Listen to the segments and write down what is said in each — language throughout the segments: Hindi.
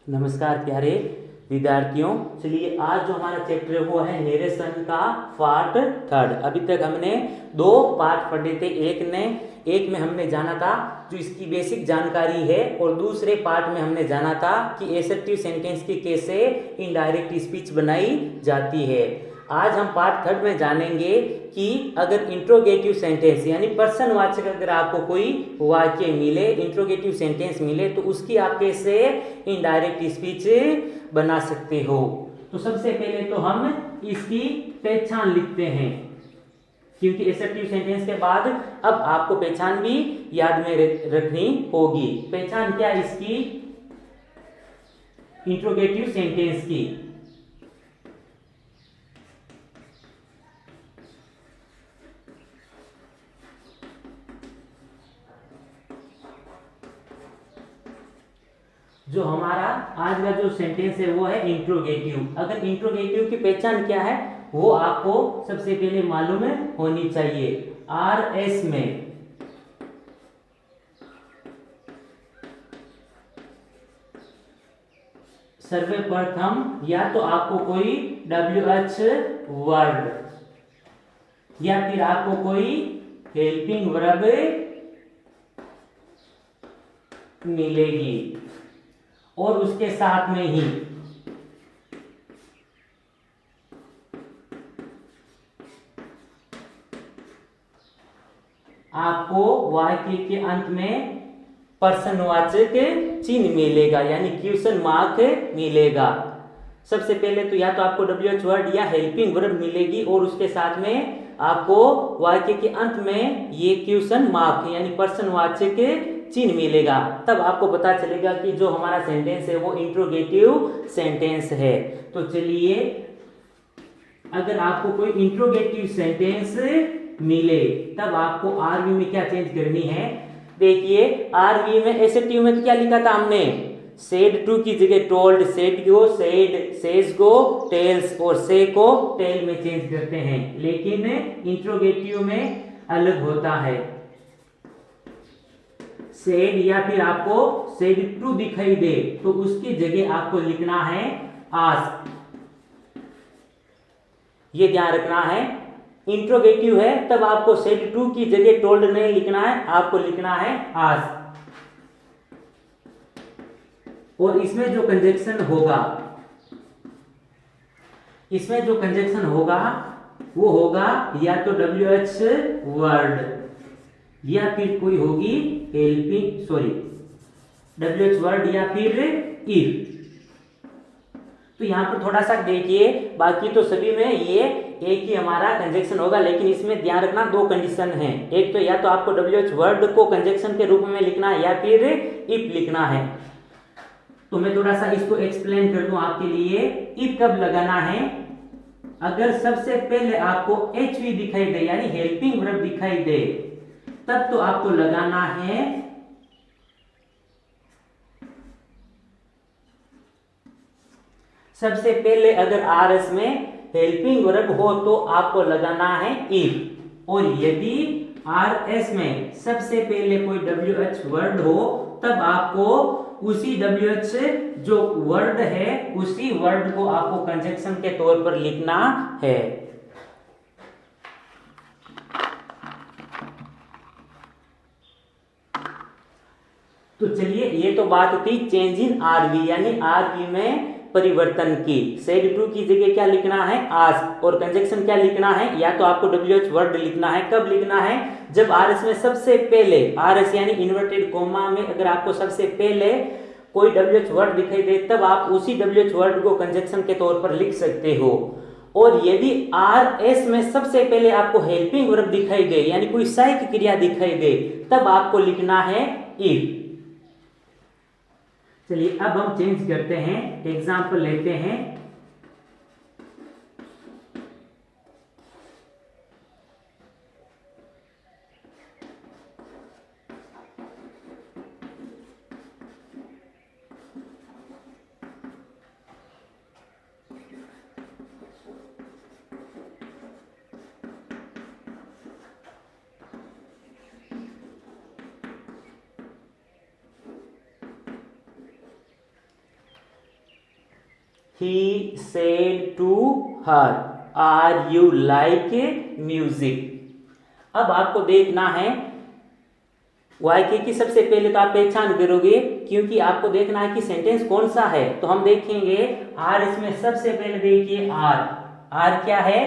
नमस्कार प्यारे विद्यार्थियों। चलिए आज जो हमारा चैप्टर है वो है नरेशन का पार्ट थर्ड। अभी तक हमने दो पार्ट पढ़े थे। एक में हमने जाना था जो इसकी बेसिक जानकारी है, और दूसरे पार्ट में हमने जाना था कि एसर्टिव सेंटेंस की कैसे इनडायरेक्ट स्पीच बनाई जाती है। आज हम पार्ट थर्ड में जानेंगे कि अगर इंट्रोगेटिव सेंटेंस यानी प्रश्नवाचक अगर आपको कोई वाक्य मिले, इंट्रोगेटिव सेंटेंस मिले, तो उसकी आप कैसे इनडायरेक्ट स्पीच बना सकते हो। तो सबसे पहले तो हम इसकी पहचान लिखते हैं, क्योंकि एसर्टिव सेंटेंस के बाद अब आपको पहचान भी याद में रखनी होगी। पहचान क्या इसकी इंट्रोगेटिव सेंटेंस की? जो हमारा आज का जो सेंटेंस है वो है इंट्रोगेटिव। अगर इंट्रोगेटिव की पहचान क्या है वो आपको सबसे पहले मालूम होनी चाहिए। आरएस में सर्वप्रथम या तो आपको कोई WH वर्ड या फिर आपको कोई हेल्पिंग वर्ब मिलेगी, और उसके साथ में ही आपको वाक्य के अंत में प्रश्नवाचक चिन्ह मिलेगा, यानी क्वेश्चन मार्क मिलेगा। सबसे पहले तो या तो आपको WH वर्ड या हेल्पिंग वर्ब मिलेगी, और उसके साथ में आपको वाक्य के अंत में ये क्वेश्चन मार्क यानी प्रश्नवाचक चिन्ह मिलेगा। तब आपको पता चलेगा कि जो हमारा सेंटेंस है वो इंट्रोगेटिव सेंटेंस है। तो चलिए, अगर आपको कोई इंट्रोगेटिव सेंटेंस मिले तब आपको आरवी में क्या चेंज करनी है। देखिए, आरवी में एसर्टिव में तो क्या लिखा था हमने, सेड टू की जगह टोल्ड, सेड को सेड, सेज को टेल्स, और से को टेल में चेंज करते हैं। लेकिन इंट्रोगेटिव में अलग होता है। सेड या फिर आपको सेड टू दिखाई दे तो उसकी जगह आपको लिखना है आस्क। ये ध्यान रखना है। इंट्रोगेटिव है तब आपको सेड टू की जगह टोल्ड नहीं लिखना है, आपको लिखना है आस्क। और इसमें जो कंजक्शन होगा वो होगा या तो WH वर्ड या फिर कोई होगी WH वर्ड या फिर इफ। तो यहां पर थोड़ा सा देखिए, बाकी तो सभी में ये एक ही हमारा कंजक्शन होगा, लेकिन इसमें ध्यान रखना दो कंडीशन है। एक तो या तो आपको WH वर्ड को कंजक्शन के रूप में लिखना है या फिर इफ लिखना है। तो मैं थोड़ा सा इसको एक्सप्लेन कर दूं आपके लिए। इफ कब लगाना है, अगर सबसे पहले आपको HV दिखाई दे यानी हेल्पिंग वर्ब दिखाई दे, तब तो आपको लगाना है सबसे पहले अगर RS में हेल्पिंग वर्ब हो तो आपको लगाना है इफ, और यदि RS में सबसे पहले कोई WH वर्ड हो तब आपको उसी WH जो वर्ड है उसी वर्ड को आपको कंजक्शन के तौर पर लिखना है। तो चलिए, ये तो बात थी चेंज इन आरवी यानी आरवी में परिवर्तन की। सेड टू की जगह क्या लिखना है आस्क, और कंजक्शन क्या लिखना है, या तो आपको WH वर्ड लिखना है। कब लिखना है, जब RS में सबसे पहले RS यानी इन्वर्टेड कोमा में अगर आपको सबसे पहले कोई WH वर्ड दिखाई दे तब आप उसी WH वर्ड को कंजक्शन के तौर पर लिख सकते हो। और यदि RS में सबसे पहले आपको हेल्पिंग वर्ब दिखाई दे यानी कोई सहायक क्रिया दिखाई दे तब आपको लिखना है इफ। चलिए, अब हम चेंज करते हैं, एग्जाम्पल लेते हैं। He said to her, are you like music. अब आपको देखना है वाक्य की सबसे पहले तो आप पहचान करोगे, क्योंकि आपको देखना है कि सेंटेंस कौन सा है। तो हम देखेंगे आर, इसमें सबसे पहले देखिए आर, आर क्या है?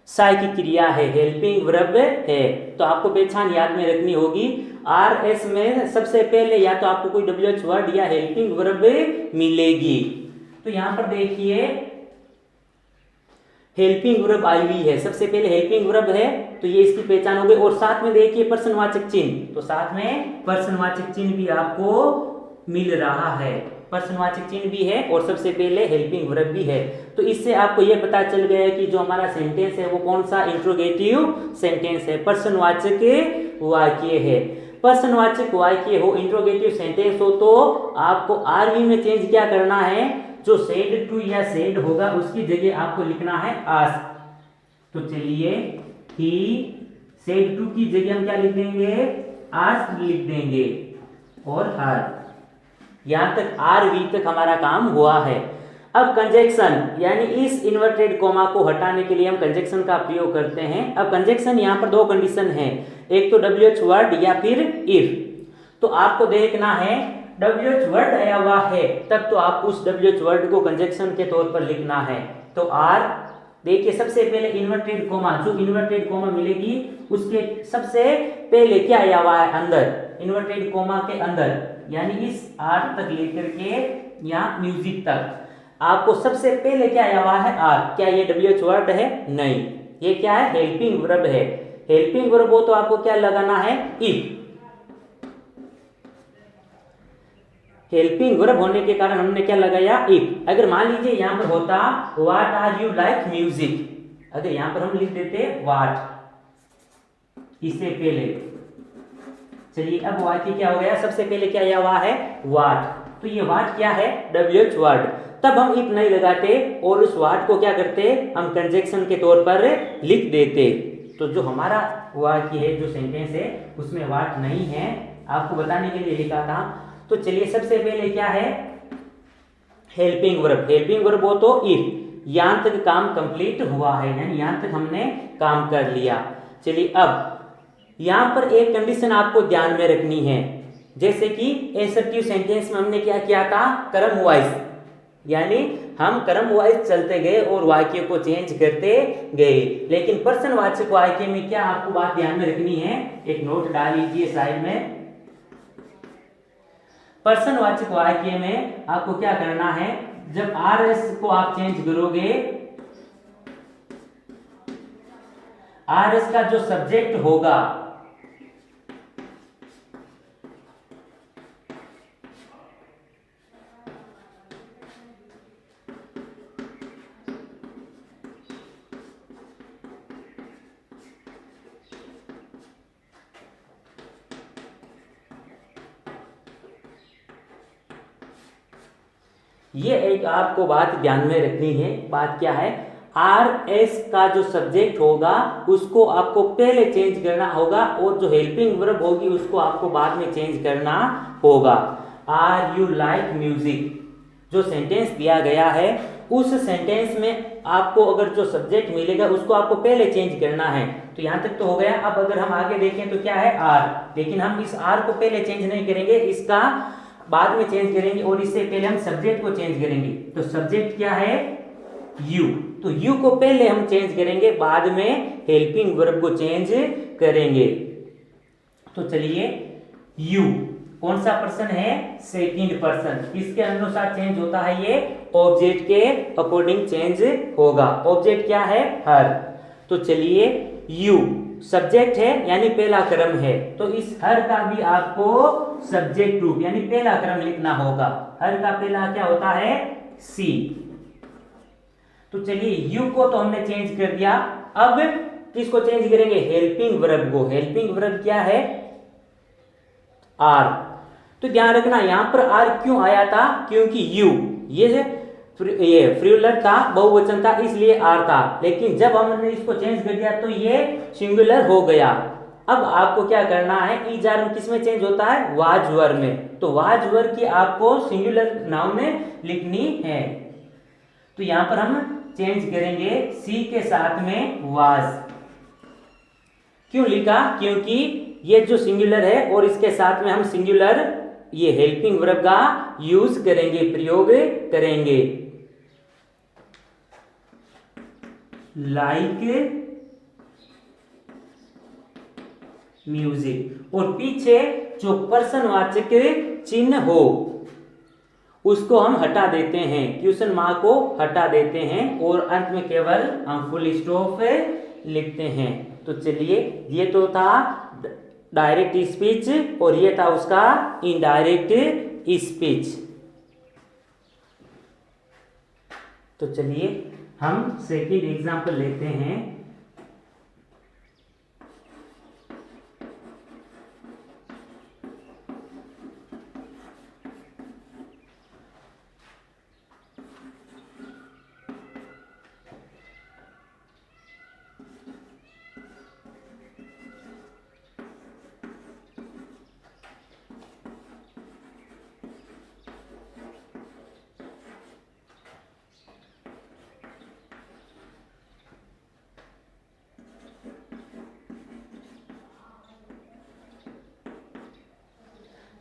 सहायक क्रिया है, हेल्पिंग वर्ब है। तो आपको पहचान याद में रखनी होगी। आर एस में सबसे पहले या तो आपको कोई WH वर्ड या हेल्पिंग वर्ब मिलेगी। तो यहां पर देखिए हेल्पिंग वर्ब आई हुई है, सबसे पहले हेल्पिंग वर्ब है, तो ये इसकी पहचान हो गई। और साथ में देखिए पर्सनवाचक चिन्ह, तो साथ में पर्सनवाचक चिन्ह भी आपको मिल रहा है, पर्सनवाचक चिन्ह भी है और सबसे पहले हेल्पिंग वर्ब भी है। तो इससे आपको यह पता चल गया है कि जो हमारा सेंटेंस है वो कौन सा इंट्रोगेटिव सेंटेंस है, पर्सनवाचक वाक्य है। पर्सनवाचक वाक्य हो, इंट्रोगेटिव सेंटेंस हो, तो आपको आरवी में चेंज क्या करना है? जो सेड टू या सेड होगा उसकी जगह आपको लिखना है आस्क। तो चलिए ही सेड टू की जगह हम क्या लिख देंगे? आस्क लिख देंगे। और हर, यहां तक आरवी तक हमारा काम हुआ है। अब कंजक्शन, यानी इस इन्वर्टेड कोमा को हटाने के लिए हम कंजक्शन का प्रयोग करते हैं। अब कंजक्शन यहां पर दो कंडीशन है, एक तो WH वर्ड या फिर इफ। तो आपको देखना है WH वर्ड आया हुआ है तब तो आप उस WH वर्ड को कंजक्शन के तौर पर लिखना है। तो आर देखिए सबसे पहले इन्वर्टेड कोमा, जो इन्वर्टेड कोमा मिलेगी उसके सबसे पहले क्या आया हुआ है? अंदर, इन्वर्टेड कोमा के अंदर, यानी इस आर तक लेकर के या म्यूजिक तक आपको सबसे पहले क्या आया हुआ है? आर। क्या ये WH वर्ड है? नहीं, ये क्या है? हेल्पिंग वर्ब है। हेल्पिंग वर्ब हो तो आपको क्या लगाना है? इफ। हेल्पिंग वर्ब होने के कारण हमने क्या लगाया? इफ। अगर मान लीजिए यहां पर होता what are you like music, अगर यहां पर हम लिख देते व्हाट इससे पहले, चलिए अब वाक्य क्या हो गया? सबसे पहले क्या आया हुआ है? व्हाट। तो ये व्हाट क्या है? WH word. तब हम इफ नहीं लगाते और उस व्हाट को क्या करते? हम कंजक्शन के तौर पर लिख देते। तो जो हमारा वाक्य है, जो सेंटेंस है, उसमें व्हाट नहीं है, आपको बताने के लिए लिखा था। तो चलिए सबसे पहले क्या है? Helping verb. हेल्पिंग वर्ब हो तो इफ। यहां तक काम कंप्लीट हुआ है, यानी यहां तक हमने काम कर लिया। चलिए अब यहां पर एक कंडीशन आपको ध्यान में रखनी है, जैसे कि एसर्टिव सेंटेंस में हमने क्या किया था? क्रम वाइज, यानी हम क्रम वाइज चलते गए और वाक्य को चेंज करते गए। लेकिन पर्सनवाचक वाक्य में क्या आपको बात ध्यान में रखनी है? एक नोट डाल लीजिए साइड में। पर्सनवाचक वाक्य में आपको क्या करना है? जब RS को आप चेंज करोगे, RS का जो सब्जेक्ट होगा, ये एक आपको बात ध्यान में रखनी है। बात क्या है? RS का जो सब्जेक्ट होगा उसको आपको पहले चेंज करना होगा और जो हेल्पिंग वर्ब होगी उसको आपको बाद में चेंज करना होगा। आर यू लाइक म्यूजिक जो सेंटेंस दिया गया है, उस सेंटेंस में आपको अगर जो सब्जेक्ट मिलेगा उसको आपको पहले चेंज करना है। तो यहां तक तो हो गया। अब अगर हम आगे देखें तो क्या है? आर। लेकिन हम इस आर को पहले चेंज नहीं करेंगे, इसका बाद में चेंज करेंगे और इससे पहले हम सब्जेक्ट को चेंज करेंगे। तो सब्जेक्ट क्या है? यू। तो यू को पहले हम चेंज करेंगे, बाद में हेल्पिंग वर्ब को चेंज करेंगे। तो चलिए यू कौन सा पर्सन है? Second person. किसके अनुसार चेंज होता है? ये ऑब्जेक्ट के अकॉर्डिंग चेंज होगा। ऑब्जेक्ट क्या है? हर। तो चलिए यू सब्जेक्ट है यानी पहला क्रम है, तो इस हर का भी आपको सब्जेक्ट रूप यानी पहला क्रम लिखना होगा। हर का पहला क्या होता है? सी। तो चलिए यू को तो हमने चेंज कर दिया, अब किसको चेंज करेंगे? हेल्पिंग वर्ब को। हेल्पिंग वर्ब क्या है? आर। तो ध्यान रखना यहां पर आर क्यों आया था? क्योंकि यू ये फ्यूलर था, बहुवचन था, इसलिए आर था। लेकिन जब हमने इसको चेंज कर दिया तो ये सिंगुलर हो गया। अब आपको क्या करना है? ईजार किस में चेंज होता है? वाज वर्ब में। तो वाज वर्ब की आपको सिंगुलर नाउन में लिखनी है। तो यहां पर हम चेंज करेंगे सी के साथ में वाज। क्यों लिखा? क्योंकि ये जो सिंगुलर है और इसके साथ में हम सिंगुलर ये हेल्पिंग वर्ब का यूज करेंगे, प्रयोग करेंगे। Like music. और पीछे जो पर्सनवाचक चिन्ह हो उसको हम हटा देते हैं, क्वेश्चन मार्क को हटा देते हैं और अंत में केवल हम फुल स्टॉप लिखते हैं। तो चलिए, ये तो था डायरेक्ट स्पीच और ये था उसका इनडायरेक्ट स्पीच। तो चलिए हम सेकंड एग्जांपल लेते हैं।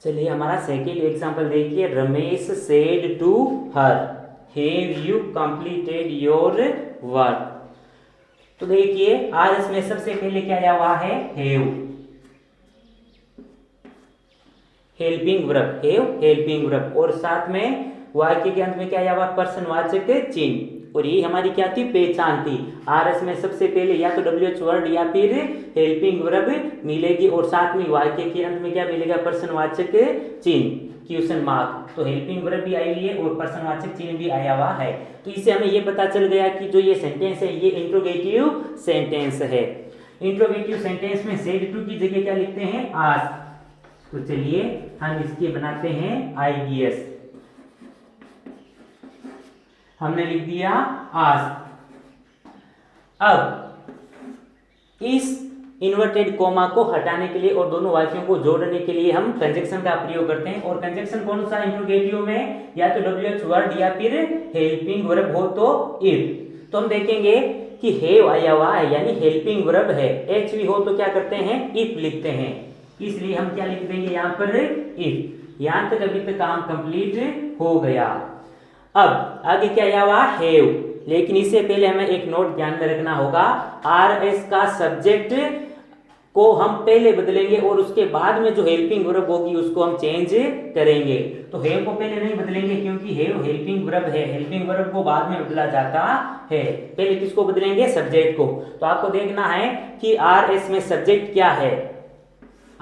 चलिए हमारा सेकेंड एग्जाम्पल देखिए। Ramesh said to her, have you completed your work. तो देखिए आज इसमें सबसे पहले क्या आया हुआ है? Have, helping verb, have helping verb, और साथ में वाक्य के अंत में क्या आया हुआ? पर्सनवाचक चिन्ह। और ये हमारी क्या थी? पहचान थी। आरएस में सबसे पहले या तो डब्ल्यूएच वर्ड या फिर हेल्पिंग वर्ब मिलेगी और साथ में वाक्य के अंत में क्या मिलेगा? पर्सनवाचक चिन्ह, क्वेश्चन मार्क। तो हेल्पिंग वर्ब भी आई हुई है और पर्सनवाचक चिन्ह भी आया हुआ है। तो इससे हमें ये पता चल गया कि जो ये सेंटेंस है ये इंट्रोगेटिव सेंटेंस है। इंट्रोगेटिव सेंटेंस में सेड टू की जगह क्या लिखते हैं? आज। तो चलिए हम इसके बनाते हैं आईडीएस। हमने लिख दिया आज। अब इस इन्वर्टेड कोमा को हटाने के लिए और दोनों वाक्यों को जोड़ने के लिए हम कंजक्शन का प्रयोग करते हैं। और कंजक्शन कौन सा? इंट्रोगेटिव में या तो डब्ल्यूएच वर्ड या फिर हेल्पिंग वर्ब हो तो इफ। तो हम देखेंगे कि हैव आया हुआ है यानी हेल्पिंग वर्ब है, एचवी हो तो क्या करते हैं? इफ लिखते हैं। इसलिए हम क्या लिख देंगे यहाँ पर? इफ। यहां तक अभी तक काम कंप्लीट हो गया। अब आगे क्या आया हुआ? हैव। लेकिन इससे पहले हमें एक नोट ध्यान में रखना होगा। आर एस का सब्जेक्ट को हम पहले बदलेंगे और उसके बाद में जो हेल्पिंग वर्ब होगी उसको हम चेंज करेंगे। तो हैव को पहले नहीं बदलेंगे क्योंकि हैव हेल्पिंग वर्ब है, हेल्पिंग वर्ब को बाद में बदला जाता है। पहले किसको बदलेंगे? सब्जेक्ट को। तो आपको देखना है कि आर एस में सब्जेक्ट क्या है?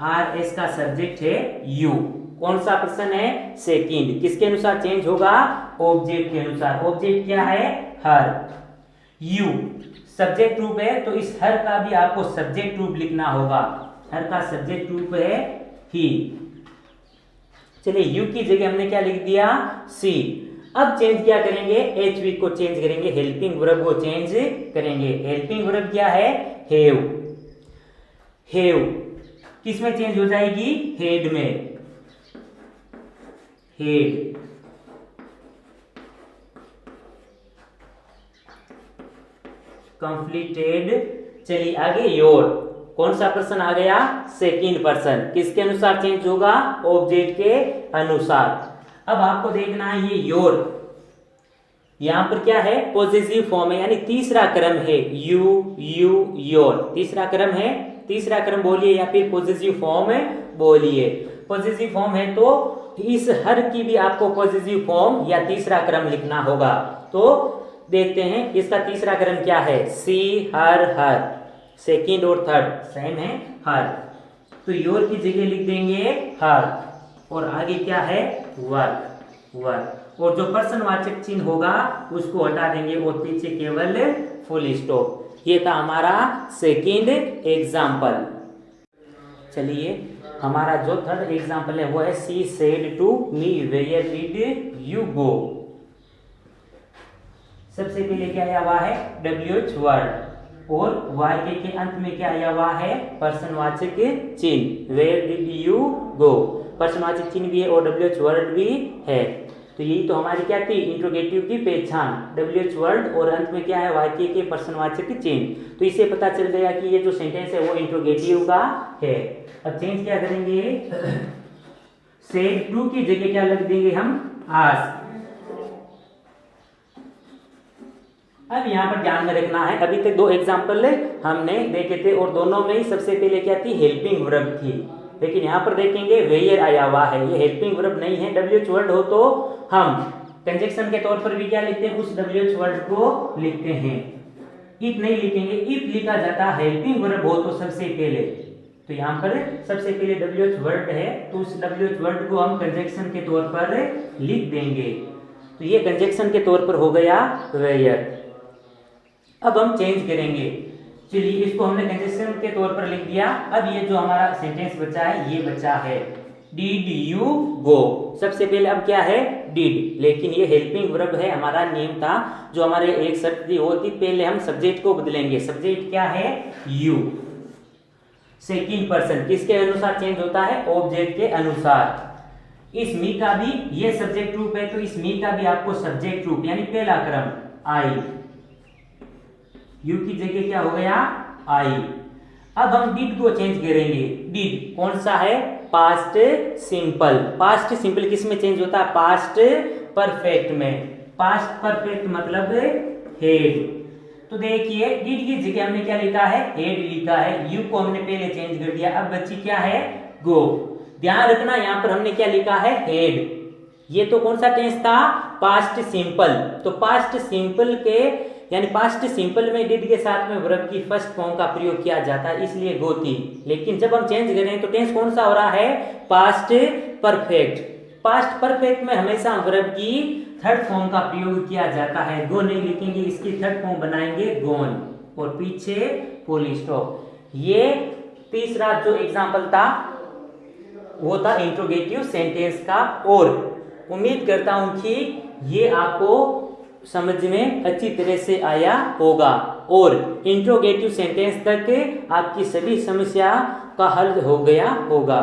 आर एस का सब्जेक्ट है यू। कौन सा पर्सन है? सेकंड। किसके अनुसार चेंज होगा? ऑब्जेक्ट के अनुसार। ऑब्जेक्ट क्या है? हर। यू सब्जेक्ट रूप है तो इस हर का भी आपको सब्जेक्ट रूप लिखना होगा। हर का सब्जेक्ट रूप है ही। चलिए यू की जगह हमने क्या लिख दिया? सी। अब चेंज क्या करेंगे? एच वी को चेंज करेंगे, हेल्पिंग वर्ब को चेंज करेंगे। हेल्पिंग वर्ब क्या है? हैव। हैव किस में चेंज हो जाएगी? हेड में। हेड। कंप्लीटेड। चलिए आगे योर। कौन सा पर्सन आ गया? Second person. किसके अनुसार चेंज होगा? ऑब्जेक्ट के अनुसार। अब आपको देखना है ये योर यहां पर क्या है? पॉसेसिव फॉर्म है यानी तीसरा क्रम है। यू यू योर तीसरा क्रम है। तीसरा क्रम बोलिए या फिर पॉसेसिव फॉर्म बोलिए। पॉसेसिव फॉर्म है तो इस हर की भी आपको पॉसेसिव फॉर्म या तीसरा क्रम लिखना होगा। तो देखते हैं इसका तीसरा क्रम क्या है? सी हर हर। सेकंड और थर्ड सेम है हर। तो योर की जगह लिख देंगे हर और आगे क्या है? वर्क। वर्क और जो पर्सनवाचक चिन्ह होगा उसको हटा देंगे और पीछे केवल फुल स्टॉप। ये था हमारा सेकंड एग्जाम्पल। चलिए हमारा जो थर्ड एग्जाम्पल है वो है she said to me where did you go. सबसे पहले क्या आया हुआ है? डब्ल्यूएच वर्ड और वाक्य के अंत में क्या आया हुआ है? पर्सनवाचक चिन्ह। वेयर डिड यू गो पर्सनवाचक चिन्ह भी है और डब्ल्यूएच वर्ड भी है। तो यही तो हमारी क्या थी इंट्रोगेटिव की पहचान, WH वर्ड और अंत में क्या है वाक्य के पर्सनवाचक चिन्ह। तो इससे पता चल गया कि ये जो सेंटेंस है वो इंट्रोगेटिव का है। अब चेंज क्या करेंगे, सेड टू की जगह क्या लग देंगे हम आस्क। अब यहाँ पर ध्यान में रखना है, अभी तक दो एग्जाम्पल हमने देखे थे और दोनों में ही सबसे पहले क्या थी हेल्पिंग वर्ब थी, लेकिन यहाँ पर देखेंगे वेयर आया हुआ है, ये हेल्पिंग वर्ब नहीं है। WH वर्ड हो तो हम कंजक्शन के तौर पर भी क्या लिखते हैं, उस WH वर्ड को लिखते हैं। इफ नहीं लिखेंगे, इफ लिखा जाता हेल्पिंग वर्ब हो तो सबसे पहले, तो यहाँ पर सबसे पहले WH वर्ड है तो उस WH वर्ड को हम कंजक्शन के तौर पर लिख देंगे। तो ये कंजक्शन के तौर पर हो गया वेयर। अब हम चेंज करेंगे, चलिए इसको हमने कंजक्शन के तौर पर लिख दिया। अब ये जो हमारा सेंटेंस बचा है ये बचा है डिड यू गो। सबसे पहले अब क्या है डिड, लेकिन ये हेल्पिंग वर्ब है, हमारा नियम था जो हमारे एक शर्त थी वो थी पहले हम सब्जेक्ट को बदलेंगे। सब्जेक्ट क्या है यू, सेकंड पर्सन किसके अनुसार चेंज होता है, ऑब्जेक्ट के अनुसार। इस मी का भी ये सब्जेक्ट रूप है तो इस मी का भी आपको सब्जेक्ट रूप यानी पहला क्रम आई, यू की जगह क्या हो गया आई। अब हम डिड को चेंज करेंगे, डिड कौन सा है पास्ट सिंपल। पास्ट सिंपल किस में चेंज होता है, पास्ट परफेक्ट में। पास्ट परफेक्ट मतलब हेड। तो देखिए डिड की जगह हमने क्या लिखा है हेड लिखा है, यू को हमने पहले चेंज कर दिया। अब बची क्या है गो। ध्यान रखना यहाँ पर हमने क्या लिखा है हेड, ये तो कौन सा टेंस था पास्ट सिंपल। तो पास्ट सिंपल के यानी पास्ट सिंपल में डिड के साथ में वर्ब की फर्स्ट फॉर्म का प्रयोग किया जाता है इसलिए गो थी। लेकिन जब हम चेंज करें तो टेंस कौन सा हो रहा है पास्ट परफेक्ट। पास्ट परफेक्ट में हमेशा वर्ब की थर्ड फॉर्म का प्रयोग किया जाता है। गो नहीं लिखेंगे, इसकी थर्ड फॉर्म बनाएंगे गोन और पीछे फुल स्टॉप। ये तीसरा जो एग्जांपल था वो था इंट्रोगेटिव सेंटेंस का। और उम्मीद करता हूं कि ये आपको समझ में अच्छी तरह से आया होगा और इंट्रोगेटिव सेंटेंस तक आपकी सभी समस्या का हल हो गया होगा।